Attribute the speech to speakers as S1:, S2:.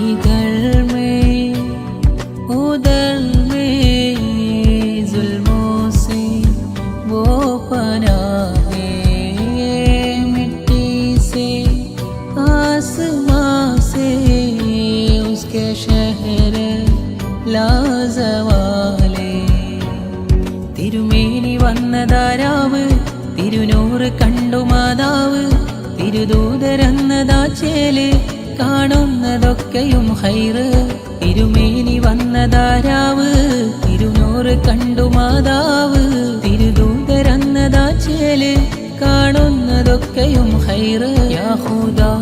S1: इधर में उधर में जुल्मों से वो पनाह है, मिट्टी से आसमां से उसके शहर लाजवाले തിരുമേനി വന്നതാരാവ് തിരുനൂറ് കണ്ടു മാതാവ് തിരുദൂതരെന്നതാ ചേല് കാണുന്നതൊക്കെയും ഹൈറ് തിരുമേനി വന്നതാരാവ് തിരുനൂറ് കണ്ടു മാതാവ് തിരുദൂതരെന്നതാ ചേല് കാണുന്നതൊക്കെയും ഹൈറ് യാ ഖുദാ